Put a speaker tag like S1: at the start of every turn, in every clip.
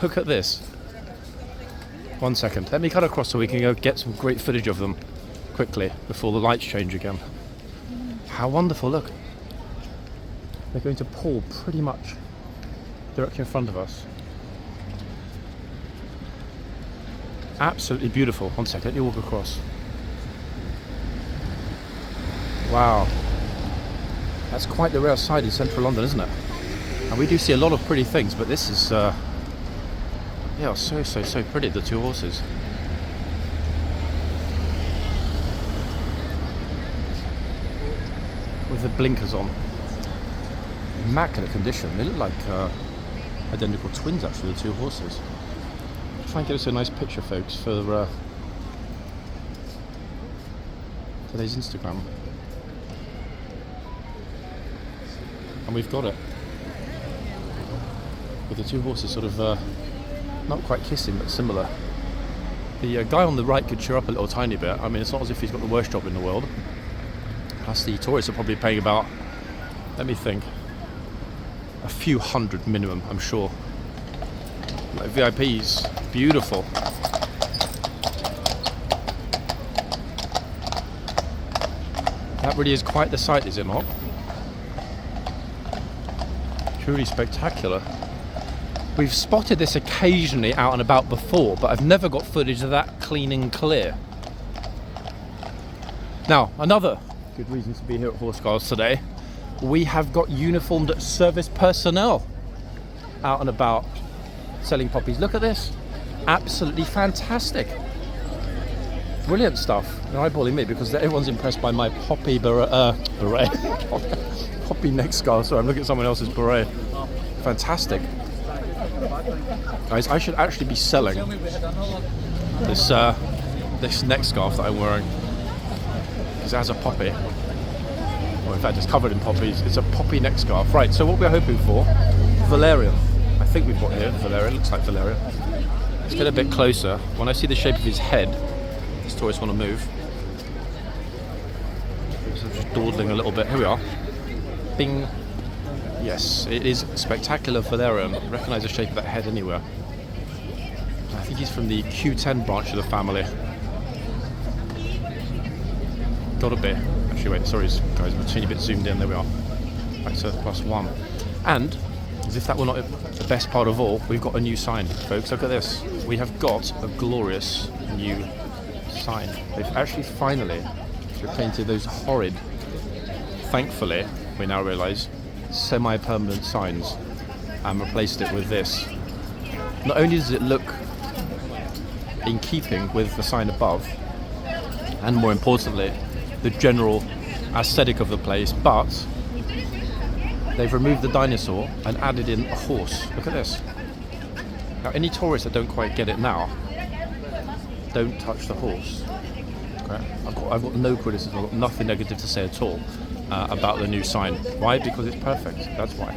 S1: Look at this. 1 second. Let me cut across so we can go get some great footage of them quickly before the lights change again. How wonderful, look. They're going to pull pretty much directly in front of us. Absolutely beautiful. 1 second, let me walk across. Wow. That's quite the rare sight in central London, isn't it? And we do see a lot of pretty things, but this is, yeah, so pretty, the two horses. With the blinkers on. Immaculate condition. They look like identical twins, actually, the two horses. Try and get us a nice picture, folks, for today's Instagram. And we've got it. With the two horses sort of not quite kissing, but similar. The guy on the right could cheer up a little tiny bit. I mean, it's not as if he's got the worst job in the world. Plus the tourists are probably paying about, let me think, a few hundred minimum, I'm sure. Like VIPs, beautiful. That really is quite the sight, is it not? Truly spectacular. We've spotted this occasionally out and about before, but I've never got footage of that clean and clear. Now, another good reason to be here at Horseguards today, we have got uniformed service personnel out and about selling puppies. Look at this. Absolutely fantastic. Brilliant stuff. They're eyeballing me because everyone's impressed by my poppy beret. Poppy neck scarf. Sorry, I'm looking at someone else's beret. Fantastic. Guys, I should actually be selling this neck scarf that I'm wearing because it has a poppy. Or in fact, it's covered in poppies. It's a poppy neck scarf. Right, so what we're hoping for, Valerian. I think we've got here Valerian. Looks like Valerian. Let's get a bit closer. When I see the shape of his head, these tourists want to move. So I'm just dawdling a little bit. Here we are. Bing. Yes, it is spectacular Valerian. I recognise the shape of that head anywhere. I think he's from the Q10 branch of the family. Gotta be. Actually, wait, sorry guys, I'm a teeny bit zoomed in. There we are. Right, so +1. And, as if that were not the best part of all, we've got a new sign, folks. Look at this. We have got a glorious new sign. They've actually finally repainted those horrid, thankfully, we now realise, semi-permanent signs and replaced it with this. Not only does it look in keeping with the sign above, and more importantly, the general aesthetic of the place, but they've removed the dinosaur and added in a horse. Look at this. Now, any tourists that don't quite get it now, don't touch the horse. Okay? I've got no criticism, I've got nothing negative to say at all about the new sign. Why? Because it's perfect. That's why.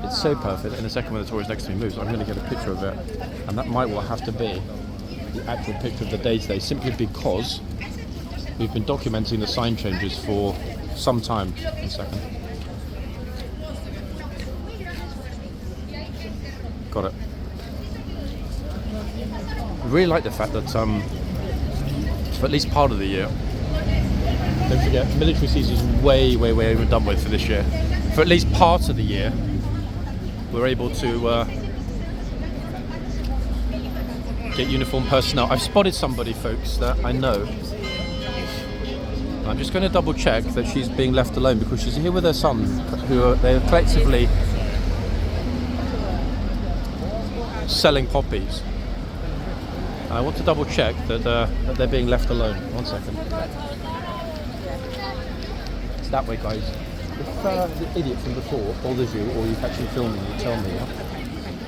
S1: It's so perfect. In a second, when the tourist next to me moves, I'm going to get a picture of it, and that might well have to be the actual picture of the day today, simply because we've been documenting the sign changes for some time. 1 second. Got it. I really like the fact that for at least part of the year, don't forget, military season is way overdone with for this year. For at least part of the year, we're able to get uniformed personnel. I've spotted somebody, folks, that I know. I'm just going to double check that she's being left alone because she's here with her son, they're collectively selling poppies. And I want to double check that they're being left alone. 1 second. It's that way, guys. If the idiot from before bothers you, or you've actually filmed me, tell me, yeah?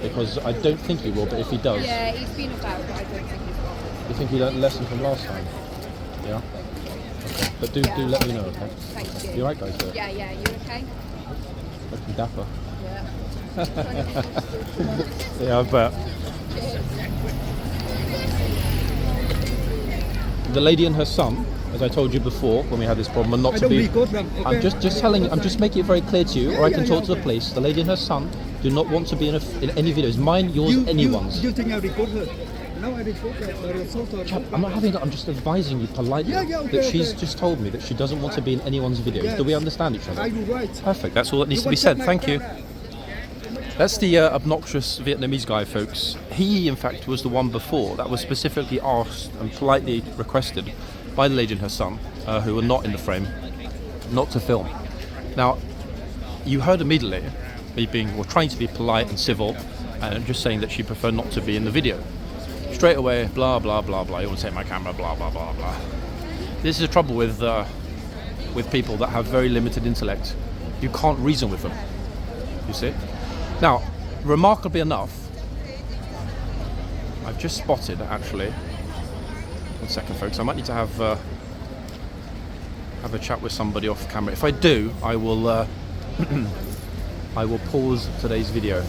S1: Because I don't think he will, but if he does...
S2: Yeah, he's been about, but I don't think he's bothered.
S1: You think he learned a lesson from last time? Yeah? Okay. But do let me know, okay?
S2: Thank you.
S1: You alright, guys?
S2: Yeah, you okay?
S1: Looking dapper.
S2: Yeah.
S1: Yeah, I bet. The lady and her son, as I told you before when we had this problem, are not to be... I'm just telling you, I'm just making it very clear to you, or I can talk to the police. The lady and her son do not want to be in any videos. Mine, yours, anyone's.
S3: You think I record her? No, I record her.
S1: Chap, I'm not having that. I'm just advising you politely that she's just told me that she doesn't want to be in anyone's videos.
S3: Yes.
S1: Do we understand each other?
S3: Are you right?
S1: Perfect. That's all that needs to be said. Thank you. That's the obnoxious Vietnamese guy, folks. He, in fact, was the one before that was specifically asked and politely requested by the lady and her son, who were not in the frame, not to film. Now, you heard immediately me trying to be polite and civil, and just saying that she preferred not to be in the video. Straight away, blah blah blah blah. You want to take my camera, blah blah blah blah. This is the trouble with people that have very limited intellect. You can't reason with them. You see. Now, remarkably enough, I've just spotted actually. 1 second, folks. I might need to have a chat with somebody off camera. If I do, I will I will pause today's video.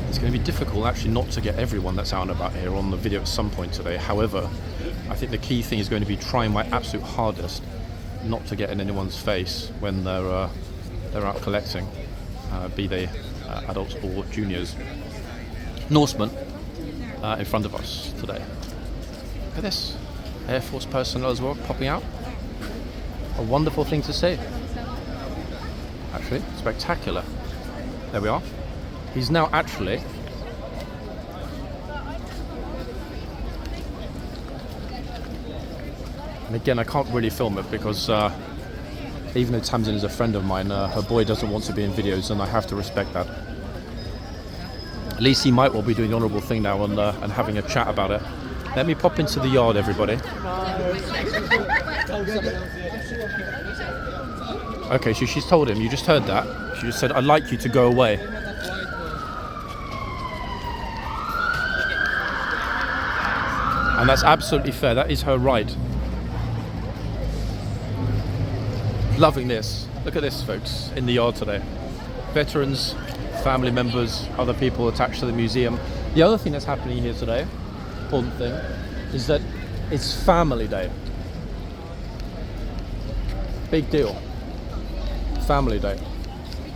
S1: It's going to be difficult actually not to get everyone that's out and about here on the video at some point today. However, I think the key thing is going to be trying my absolute hardest not to get in anyone's face when they're out collecting, be they adults or juniors. Norsemen in front of us today. Look at this, Air Force personnel as well popping out. A wonderful thing to see. Actually, spectacular. There we are. He's now actually and again I can't really film it because even though Tamsin is a friend of mine, her boy doesn't want to be in videos and I have to respect that. At least he might well be doing the honourable thing now and having a chat about it. Let me pop into the yard, everybody. Okay, so she's told him, you just heard that. She just said, I'd like you to go away. And that's absolutely fair, that is her right. Loving this. Look at this, folks, in the yard today. Veterans, family members, other people attached to the museum. The other thing that's happening here today, important thing, is that it's Family Day. Big deal. Family Day.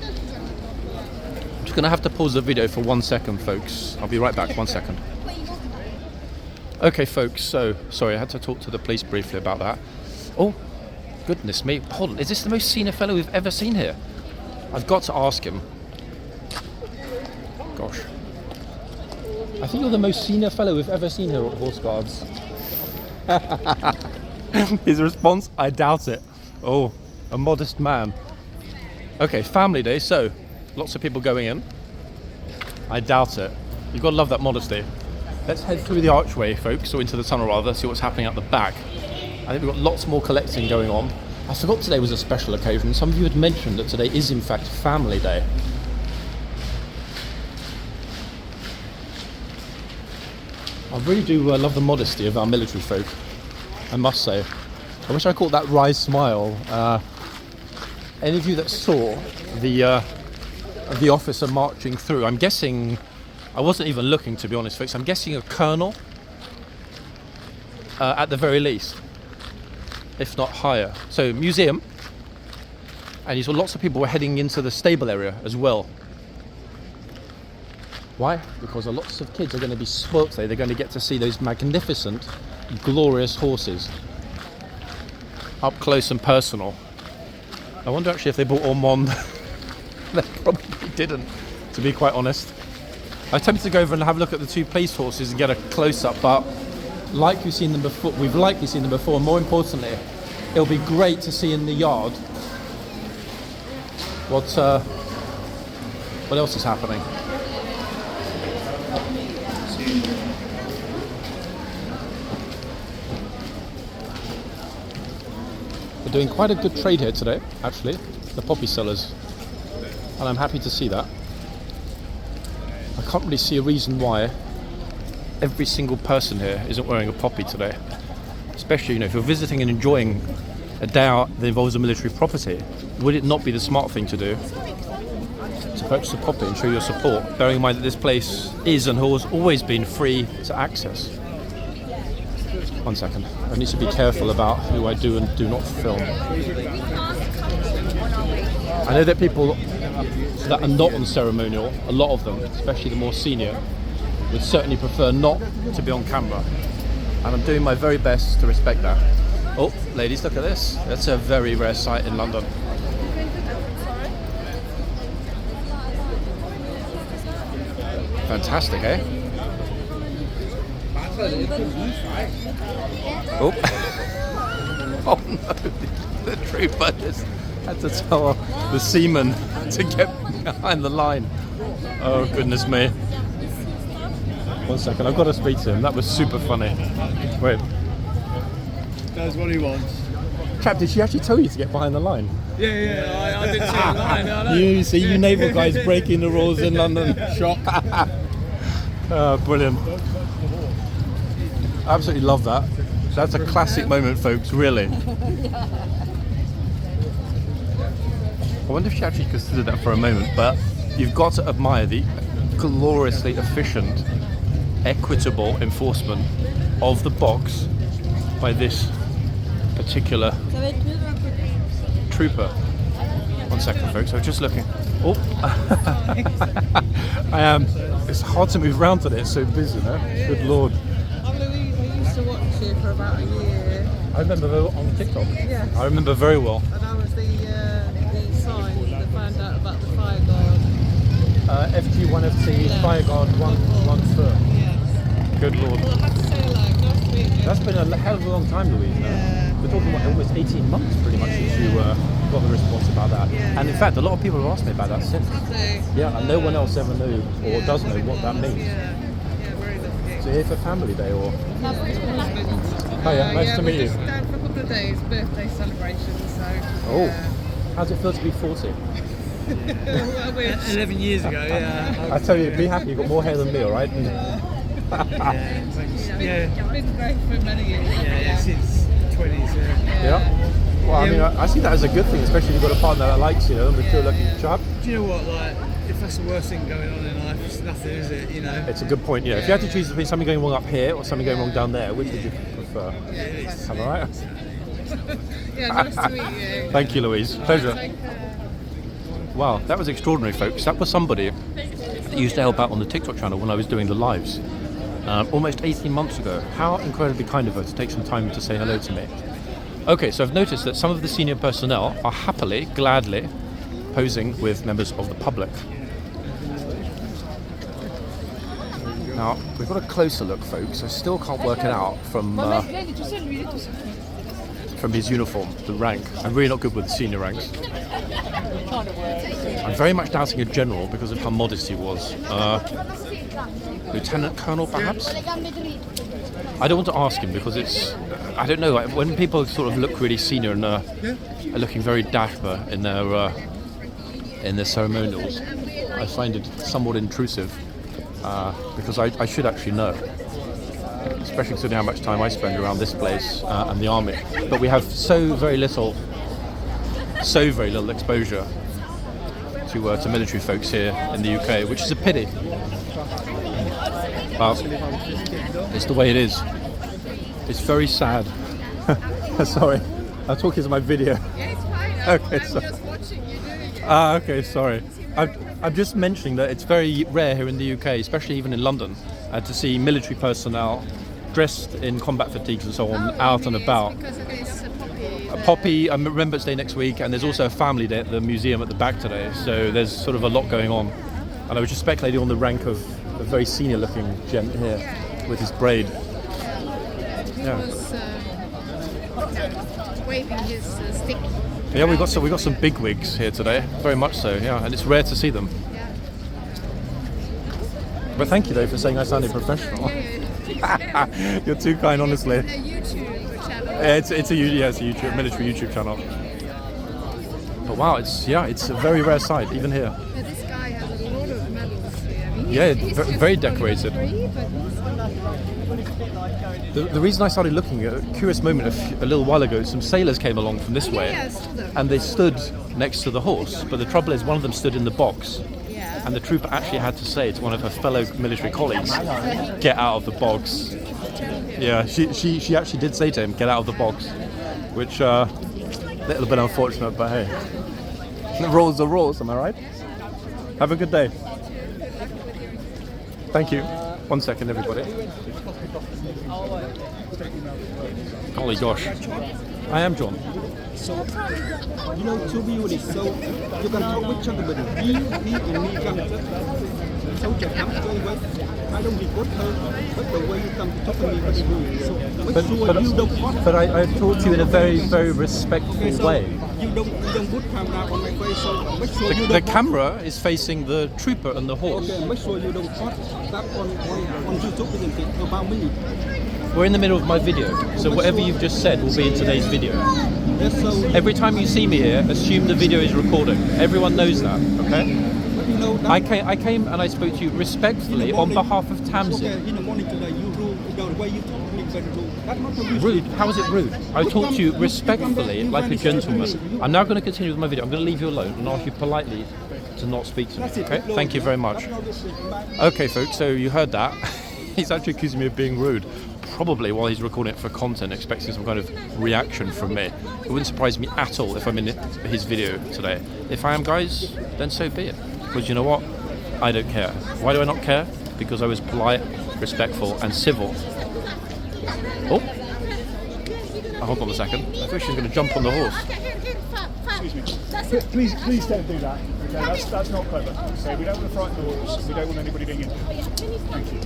S1: I'm just going to have to pause the video for 1 second, folks. I'll be right back, 1 second. Okay, folks, so, sorry, I had to talk to the police briefly about that. Oh, goodness me. Hold on, is this the most senior fellow we've ever seen here? I've got to ask him. Gosh. I think you're the most senior fellow we've ever seen here at Horse Guards. His response, I doubt it. Oh, a modest man. Okay, Family Day, so lots of people going in. I doubt it. You've got to love that modesty. Let's head through the archway, folks, or into the tunnel rather, see what's happening at the back. I think we've got lots more collecting going on. I forgot today was a special occasion. Some of you had mentioned that today is in fact Family Day. I really do love the modesty of our military folk, I must say. I wish I caught that wry smile. Any of you that saw the officer marching through, I'm guessing, I wasn't even looking to be honest folks, I'm guessing a colonel at the very least, if not higher. So museum, and you saw lots of people were heading into the stable area as well. Why? Because lots of kids are going to be spoilt today. They're going to get to see those magnificent, glorious horses up close and personal. I wonder actually if they brought them on. They probably didn't, to be quite honest. I attempted to go over and have a look at the two police horses and get a close-up, but like we've seen them before, we've likely seen them before, and more importantly, it'll be great to see in the yard what else is happening. We're doing quite a good trade here today, actually, the poppy sellers, and I'm happy to see that. I can't really see a reason why every single person here isn't wearing a poppy today. Especially, you know, if you're visiting and enjoying a day out that involves a military property, would it not be the smart thing to do to to purchase a copy and show your support, bearing in mind that this place is and has always been free to access. 1 second. I need to be careful about who I do and do not film. I know that people that are not on ceremonial, a lot of them, especially the more senior, would certainly prefer not to be on camera. And I'm doing my very best to respect that. Oh, ladies, look at this. That's a very rare sight in London. Fantastic, eh? Oh. Oh no, the trooper just had to tell the seaman to get behind the line. Oh goodness me. 1 second, I've got to speak to him. That was super funny. Wait.
S3: That's what he wants.
S1: Chap, did she actually tell you to get behind the line?
S3: Yeah, I didn't see the line. I know.
S1: You see, you naval guys breaking the rules in London.
S3: Shock.
S1: Oh, brilliant. Absolutely love that. So that's a classic moment, folks, really. I wonder if she actually considered that for a moment, but you've got to admire the gloriously efficient, equitable enforcement of the box by this particular trooper. 1 second, folks, I was just looking. Oh, I am. It's hard to move around today, it's so busy, no? Good lord.
S4: I used to watch you for about a year.
S1: I remember on TikTok.
S4: Yeah.
S1: I remember very well.
S4: And I was the sign that found out about the fire guard.
S1: FG1FT,
S4: Yeah.
S1: fireguard, one foot.
S4: Yes.
S1: Good lord.
S4: Well, I had to say hello. Nice to meet you.
S1: That's been a hell of a long time, Louise. No?
S4: Yeah.
S1: We're talking about almost 18 months pretty much since you got the response about that.
S4: Yeah,
S1: And in
S4: yeah.
S1: fact, a lot of people have asked me about that since.
S4: Have they?
S1: Yeah, and no one else ever knew or does know what that means.
S4: Yeah, very lovely.
S1: So you're here for family day or?
S4: Hiya,
S1: nice to meet you.
S4: We're just down for a couple of days, birthday celebration, so.
S1: Oh.
S4: Yeah.
S1: How does it feel to be 40?
S4: Well, we're
S3: 11 years ago, yeah.
S1: I tell you, be happy, you've got more hair than me, alright?
S3: Yeah, thanks. Yeah,
S4: been great for many years.
S3: yeah, since 20s, yeah.
S1: Yeah. Well, I mean, I see that as a good thing, especially if you've got a partner that likes you, and we feel like a chap.
S3: Do you know what, like, if that's the worst thing going on in life, it's nothing, is it, you know?
S1: It's a good point, yeah. If you had to choose between something going wrong up here or something going wrong down there, which would you prefer? Am I right?
S4: Yeah, nice to meet you.
S1: Thank you, Louise. Pleasure.
S4: Take care.
S1: Wow, that was extraordinary, folks. That was somebody that used to help out on the TikTok channel when I was doing the lives. Almost 18 months ago. How incredibly kind of her to take some time to say hello to me. Okay, so I've noticed that some of the senior personnel are happily, gladly posing with members of the public. Now, we've got a closer look, folks. I still can't work it out from his uniform, the rank. I'm really not good with the senior ranks. I'm very much doubting a general because of how modest he was. Lieutenant Colonel, perhaps? I don't want to ask him because it's, I don't know, when people sort of look really senior and are looking very dapper in their ceremonials, I find it somewhat intrusive because I should actually know, especially considering how much time I spend around this place and the army. But we have so very little exposure to military folks here in the UK, which is a pity. But it's the way it is. It's very sad. Sorry, I'm talking to my video.
S2: Yeah, it's fine.
S1: Okay,
S2: I'm
S1: so-
S2: just watching you doing it.
S1: Okay, sorry. I'm just mentioning that it's very rare here in the UK, especially even in London, to see military personnel dressed in combat fatigues and so on out and about.
S2: Because it is a poppy.
S1: Poppy, Remembrance Day next week, and there's also a family day at the museum at the back today, so there's sort of a lot going on. And I was just speculating on the rank of a very senior looking gent here with his braid.
S2: He
S1: Yeah.
S2: was waving his stick.
S1: Yeah, we've got some big wigs here today, very much so, yeah, and it's rare to see them.
S2: Yeah.
S1: But thank you though for saying I sounded professional. You're too kind, honestly.
S2: A YouTube channel.
S1: Yeah, it's a YouTube military YouTube channel. But wow, it's a very rare sight even here.
S2: But this guy has a lot of medals here. I mean,
S1: Yeah,
S2: he's
S1: very,
S2: just
S1: very
S2: probably
S1: decorated.
S2: free, but
S1: The reason I started looking at a curious moment a little while ago, some sailors came along from this way,
S2: yeah, I saw them.
S1: and they stood next to the horse. But the trouble is, one of them stood in the box,
S2: Yeah.
S1: and the trooper actually had to say to one of her fellow military colleagues, "Get out of the bogs." Yeah, she actually did say to him, "Get out of the bogs," which a little bit unfortunate, but hey, the rules are rules. Am I right? Have a good day. Thank you. 1 second, everybody. Golly gosh. I am John.
S5: So, you know, to be honest, so you can talk with somebody. He and me come. So just come straight away. I don't report her, but the way you come to talk to me is rude. So make sure you don't put.
S1: But I talk to you in a very, very respectful way.
S5: You don't put camera on my face. So make sure you
S1: The
S5: don't.
S1: camera is facing the trooper and the horse.
S5: Okay, make sure you don't put that on YouTube, isn't it? About me.
S1: We're in the middle of my video, so whatever you've just said will be in today's video.
S5: Yes, so
S1: Every time you see me here, assume the video is recording. Everyone knows that, okay?
S5: you know that.
S1: I came and I spoke to you respectfully on behalf of Tamsin.
S5: Okay, in the morning today, you rule the way you talk to me very rude. That's not the reason.
S1: Rude? How is it rude? I talked to you respectfully, like a gentleman. I'm now going to continue with my video. I'm going to leave you alone and ask you politely to not speak to me, okay? Thank you very much. Okay, folks, so you heard that. He's actually accusing me of being rude. Probably while he's recording it for content, expecting some kind of reaction from me. It wouldn't surprise me at all if I'm in his video today. If I am, guys, then so be it. Because you know what? I don't care. Why do I not care? Because I was polite, respectful, and civil. Oh, hold on a second. I thought she was going to jump on the horse.
S6: Please don't do that. Okay, that's not clever. Okay, we don't want to frighten the horse. We don't want anybody being injured. Thank you.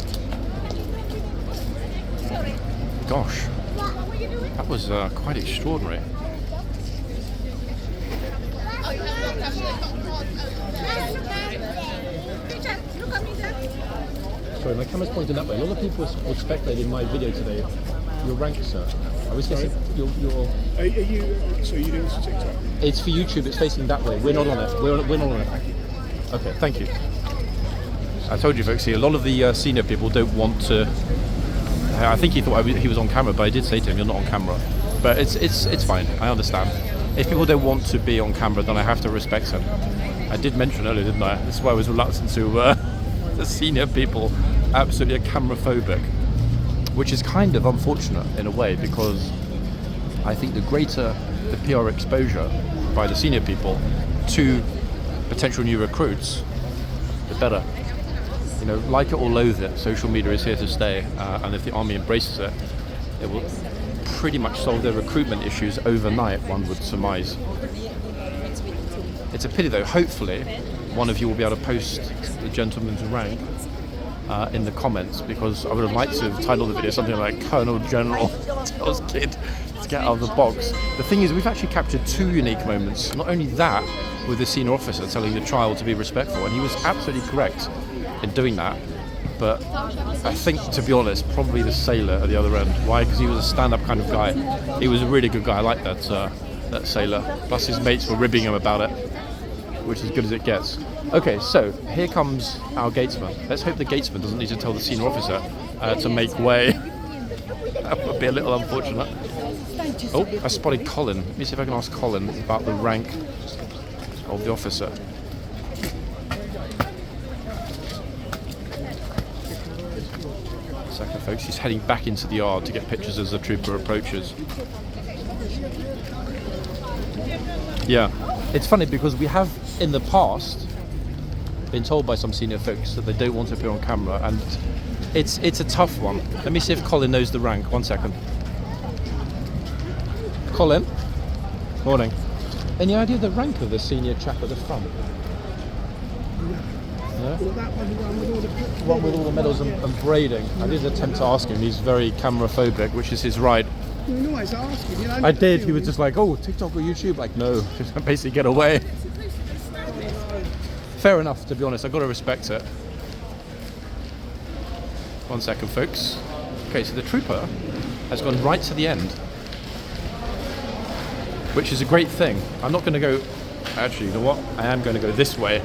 S1: Gosh, that was quite extraordinary. Sorry, my camera's pointing that way. A lot of people would speculate in my video today. Your rank, sir. I was guessing your.
S6: Are you? So you doing this on TikTok?
S1: It's for YouTube. It's facing that way. We're not on it. We're not on it. Okay, thank you. I told you, folks. See, a lot of the senior people don't want to. I think he thought he was on camera, but I did say to him, "You're not on camera." But it's fine. I understand. If people don't want to be on camera, then I have to respect them. I did mention earlier, didn't I? This is why I was reluctant to the senior people absolutely camera phobic, which is kind of unfortunate in a way, because I think the greater the PR exposure by the senior people to potential new recruits, the better. You know, like it or loathe it, social media is here to stay, and if the army embraces it, it will pretty much solve their recruitment issues overnight, one would surmise. It's a pity though. Hopefully one of you will be able to post the gentleman's rank in the comments, because I would have liked to have titled the video something like "Colonel General tells kid to get out of the box." The thing is, we've actually captured 2 unique moments. Not only that, with the senior officer telling the child to be respectful, and he was absolutely correct in doing that, but I think, to be honest, probably the sailor at the other end. Why? Because he was a stand-up kind of guy. He was a really good guy. I like that sailor. Plus his mates were ribbing him about it, which is as good as it gets. Okay, so here comes our gatesman. Let's hope the gatesman doesn't need to tell the senior officer to make way. That would be a little unfortunate. Oh, I spotted Colin. Let me see if I can ask Colin about the rank of the officer. Second, folks, he's heading back into the yard to get pictures as the trooper approaches. Yeah, it's funny because we have in the past been told by some senior folks that they don't want to appear on camera, and it's a tough one. Let me see if Colin knows the rank. 1 second. Colin? Morning. Any idea the rank of the senior chap at the front? No? One with all the medals and braiding. I did attempt to ask him. He's very camera phobic, which is his right.
S3: You can always ask him, you know.
S1: I did. He was just like, "Oh, TikTok or YouTube?" Like, no, just basically get away. Fair enough, to be honest. I've got to respect it. 1 second, folks. Okay, so the trooper has gone right to the end, which is a great thing. I'm not going to go. Actually, you know what? I am going to go this way.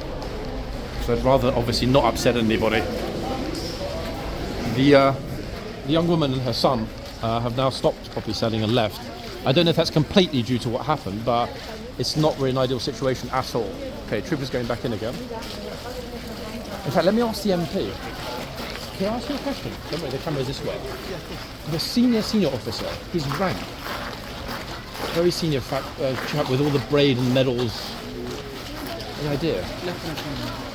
S1: So I'd rather obviously not upset anybody. The young woman and her son have now stopped properly selling and left. I don't know if that's completely due to what happened, but it's not really an ideal situation at all. Okay, trooper's going back in again. In fact, let me ask the MP. Can I ask you a question? Don't worry, the camera's this way. The senior officer, his rank, very senior chap with all the braid and medals. Any idea?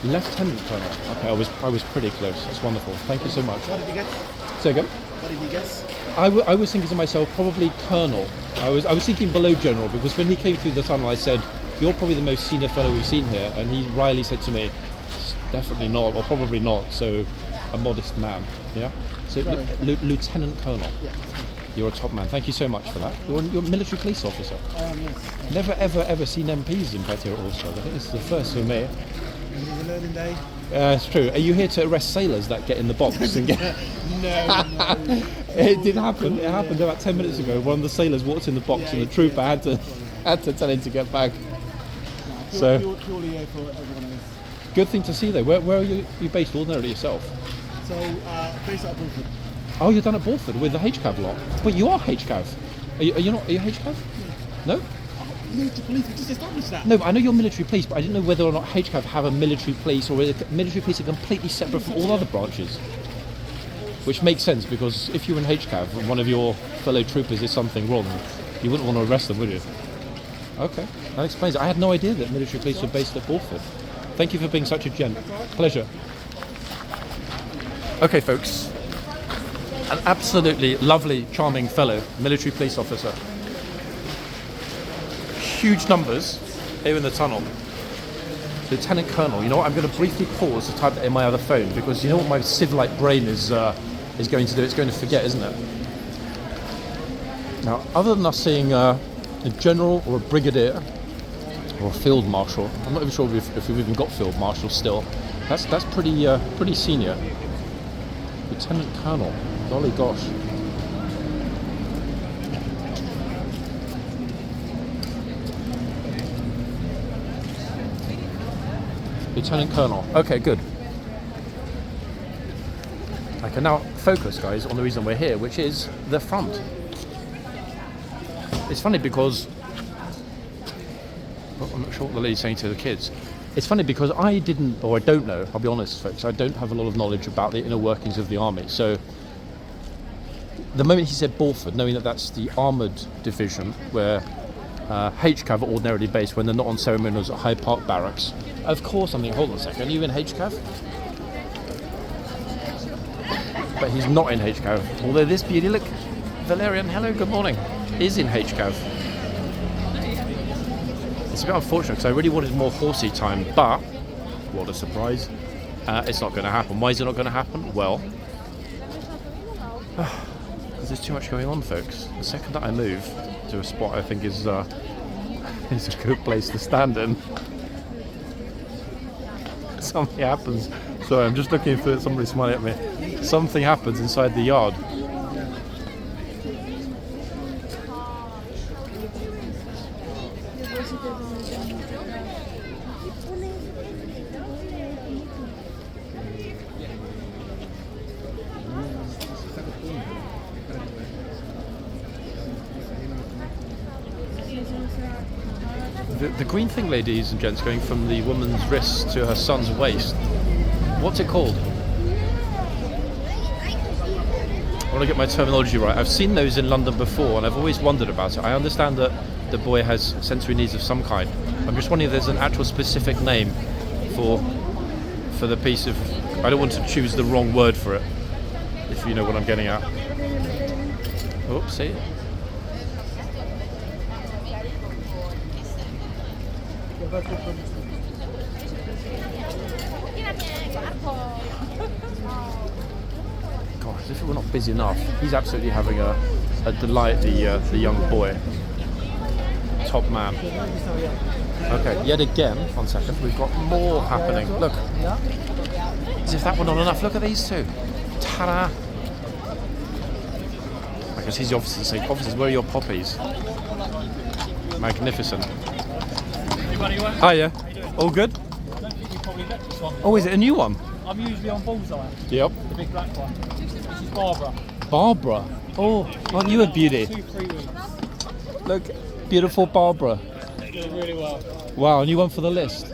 S1: Lieutenant Colonel. Okay, I was pretty close. That's wonderful. Thank you so much.
S3: What did you guess?
S1: Say again?
S3: What did you guess?
S1: I was thinking to myself, probably Colonel. I was thinking below General, because when he came through the tunnel, I said, "You're probably the most senior fellow we've seen here," and he wryly said to me, "Definitely not, or probably not." So, a modest man. Yeah. So, Lieutenant Colonel.
S3: Yeah.
S1: You're a top man. Thank you so much for that. You're a military police officer.
S3: Yes.
S1: Never ever seen MPs in fact here at Horseguards. I think this is the first for me.
S3: It was a learning day.
S1: It's true. Are you here to arrest sailors that get in the box and get?
S3: No.
S1: It did happen. It happened about 10 minutes ago. One of the sailors walked in the box, and the trooper had to tell him to get back. So
S3: Purely here for everyone else.
S1: good thing to see though. Where are you based ordinarily yourself?
S3: So, based out of Bulford.
S1: Oh, you're done at Bulford with the HCAV lot. But you are HCAV. Are you not? Are you HCAV? No.
S3: Military police, we just established that.
S1: No, but I know you're military police, but I didn't know whether or not HCAV have a military police, or whether military police are completely separate from all other branches. Which makes sense, because if you're in HCAV and one of your fellow troopers is something wrong, you wouldn't want to arrest them, would you? Okay, that explains it. I had no idea that military police were based at Bulford. Thank you for being such a gent. Pleasure. Okay, folks. An absolutely lovely, charming fellow military police officer. Huge numbers here in the tunnel. Lieutenant Colonel. You know what? I'm going to briefly pause to type that in my other phone, because you know what my sieve-like brain is going to do? It's going to forget, isn't it? Now, other than us seeing a general or a brigadier or a field marshal, I'm not even sure if we've even got field marshals still. That's pretty senior. Lieutenant Colonel. Golly gosh. Lieutenant Colonel. Okay, good. I can now focus, guys, on the reason we're here, which is the front. It's funny because... Oh, I'm not sure what the lady's saying to the kids. It's funny because I don't know, I'll be honest, folks, I don't have a lot of knowledge about the inner workings of the army. So, the moment he said Bulford, knowing that that's the armoured division, where HCAV are ordinarily based when they're not on ceremonials at Hyde Park Barracks. Of course, I'm thinking, hold on a second, are you in HCAV? But he's not in HCAV. Although this beauty, look, Valerian, hello, good morning, is in HCAV. It's a bit unfortunate because I really wanted more horsey time, but what a surprise. It's not going to happen. Why is it not going to happen? Well, because there's too much going on, folks. The second that I move to a spot I think is a good place to stand in, something happens. Sorry, I'm just looking for somebody smiling at me. Something happens inside the yard. The green thing, ladies and gents, going from the woman's wrist to her son's waist. What's it called? I want to get my terminology right. I've seen those in London before and I've always wondered about it. I understand that the boy has sensory needs of some kind. I'm just wondering if there's an actual specific name for the piece of... I don't want to choose the wrong word for it, if you know what I'm getting at. Oh, see? God, as if we're not busy enough. He's absolutely having a delight, the young boy. Top man. Okay, yet again, 1 second, we've got more happening. Look, as if that were not enough, look at these two. Ta-da! I guess he's the officer saying, officers, where are your poppies? Magnificent. Hiya. All good?
S7: I don't think you probably get this one.
S1: Oh, is it a new one?
S7: I'm usually on Bullseye,
S1: Yep.
S7: the big black one. This is Barbara.
S1: Barbara. Oh, aren't you a beauty?
S7: 2-3 weeks.
S1: Look, beautiful Barbara.
S7: Doing really well.
S1: Wow, a new one for the list.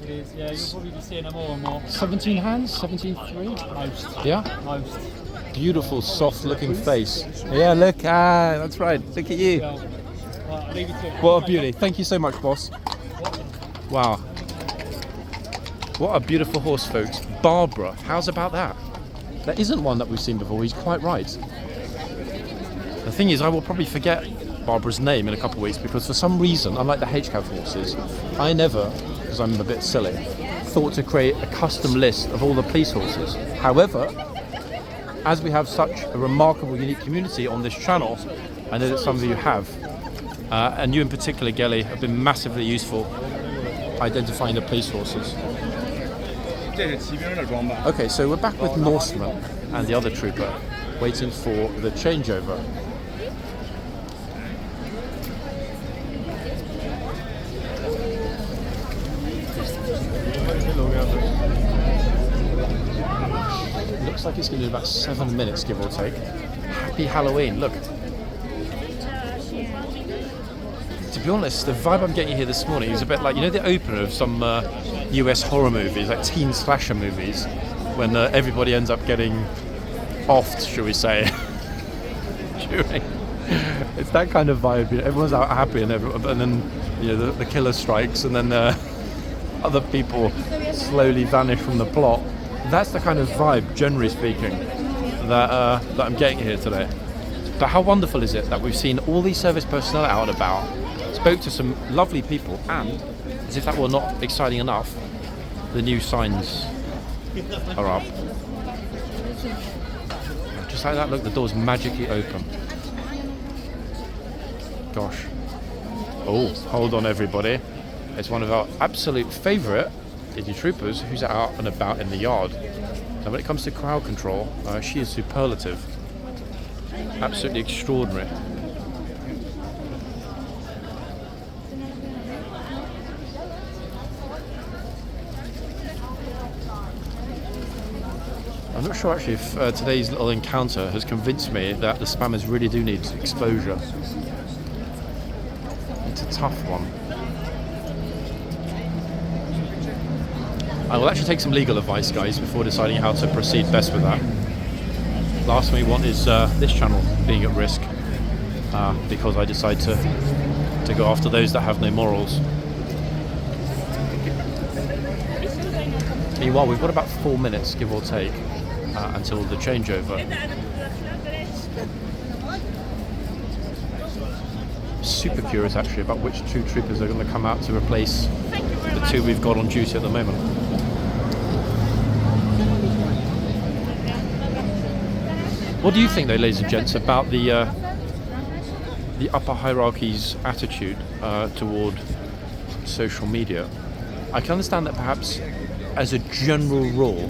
S7: It is, yeah, you'll probably be seeing them more and more.
S1: 17 hands, 17.3.
S7: Most.
S1: Yeah.
S7: Most.
S1: Beautiful, soft-looking face. Yeah, look, that's right. Look at you.
S7: Well, I'll leave you to it.
S1: What a beauty. Thank you so much, boss. Wow. What a beautiful horse, folks. Barbara, how's about that? There isn't one that we've seen before. He's quite right. The thing is, I will probably forget Barbara's name in a couple of weeks because for some reason, unlike the HCAV horses, I never, because I'm a bit silly, thought to create a custom list of all the police horses. However, as we have such a remarkable, unique community on this channel, I know that some of you have, and you in particular, Gelly, have been massively useful identifying the police horses. Okay, so we're back with Norseman and the other trooper, waiting for the changeover. Looks like it's going to be about 7 minutes, give or take. Happy Halloween, look. To be honest, the vibe I'm getting here this morning is a bit like, you know, the opener of some US horror movies, like teen slasher movies, when everybody ends up getting offed, shall we say. It's that kind of vibe. You know, everyone's out happy and then you know the killer strikes, and then other people slowly vanish from the plot. That's the kind of vibe, generally speaking, that I'm getting here today. But how wonderful is it that we've seen all these service personnel out and about, spoke to some lovely people, and, as if that were not exciting enough, the new signs are up. Just like that, look, the door's magically open. Gosh. Oh, hold on everybody. It's one of our absolute favourite Digi troopers who's out and about in the yard. Now when it comes to crowd control, she is superlative. Absolutely extraordinary. I'm not sure actually if today's little encounter has convinced me that the spammers really do need exposure. It's a tough one. I will actually take some legal advice, guys, before deciding how to proceed best with that. Last thing we want is this channel being at risk because I decide to go after those that have no morals. Meanwhile, we've got about 4 minutes, give or take, until the changeover. Super curious actually about which two troopers are going to come out to replace the two we've got on duty at the moment. What do you think, though, ladies and gents, about the upper hierarchy's attitude toward social media? I can understand that perhaps as a general rule,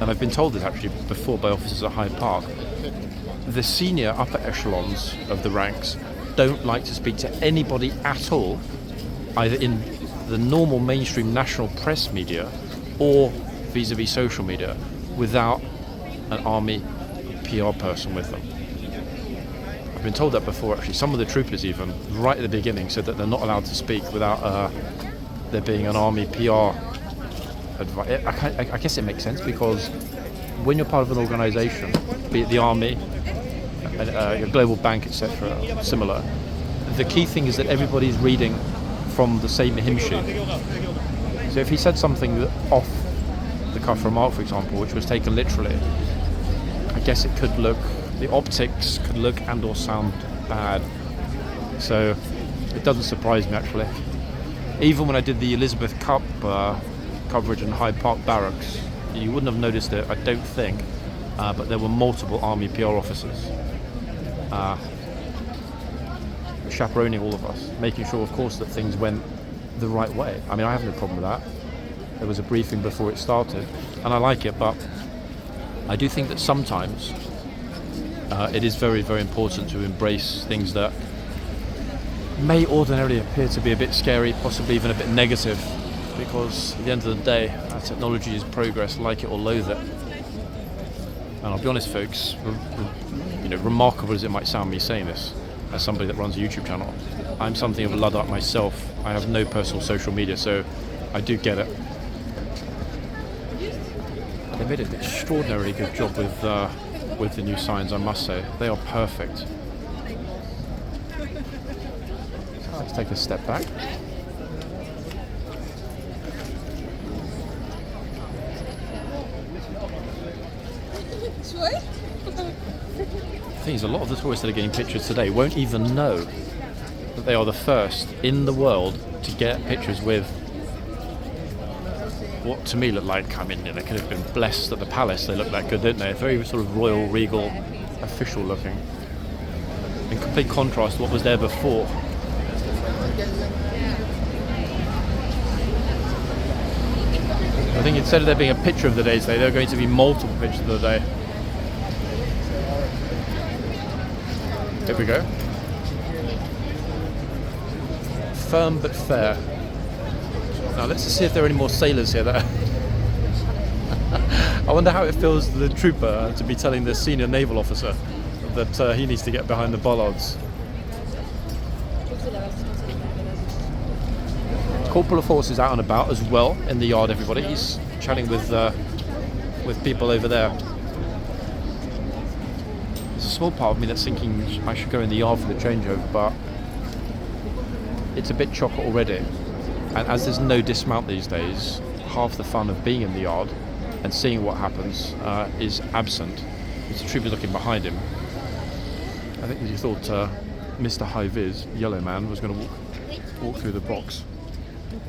S1: and I've been told this actually before by officers at Hyde Park, the senior upper echelons of the ranks don't like to speak to anybody at all, either in the normal mainstream national press media or vis-a-vis social media, without an army PR person with them. I've been told that before actually. Some of the troopers even, right at the beginning, said that they're not allowed to speak without there being an army PR advice. I guess it makes sense because when you're part of an organisation, be it the army, a global bank, etc., similar, the key thing is that everybody's reading from the same hymn sheet. So if he said something off the cuff remark, for example, which was taken literally, I guess it could look, the optics could look and or sound bad. So it doesn't surprise me actually. Even when I did the Elizabeth Cup coverage in Hyde Park Barracks, you wouldn't have noticed it, I don't think, but there were multiple army PR officers chaperoning all of us, making sure, of course, that things went the right way. I mean, I have no problem with that. There was a briefing before it started, and I like it, but I do think that sometimes it is very, very important to embrace things that may ordinarily appear to be a bit scary, possibly even a bit negative, because at the end of the day, our technology is progress, like it or loathe it. And I'll be honest, folks, remarkable as it might sound me saying this, as somebody that runs a YouTube channel, I'm something of a Luddite myself. I have no personal social media, so I do get it. They made an extraordinarily good job with the new signs, I must say. They are perfect. Let's take a step back. The thing is, a lot of the tourists that are getting pictures today won't even know that they are the first in the world to get pictures with what to me look like, I mean, they could have been blessed at the palace. They look that good, didn't they? Very sort of royal, regal, official looking. In complete contrast to what was there before. I think instead of there being a picture of the day today, there are going to be multiple pictures of the day. Here we go. Firm but fair. Now let's just see if there are any more sailors here that I wonder how it feels to the trooper to be telling the senior naval officer that he needs to get behind the bollards. Corporal of Horse is out and about as well in the yard, everybody. He's chatting with people over there. There's a small part of me that's thinking I should go in the yard for the changeover, but it's a bit chocker already. And as there's no dismount these days, half the fun of being in the yard and seeing what happens is absent. There's a trooper looking behind him. I think he thought Mr. High Vis, Yellow Man, was going to walk through the box.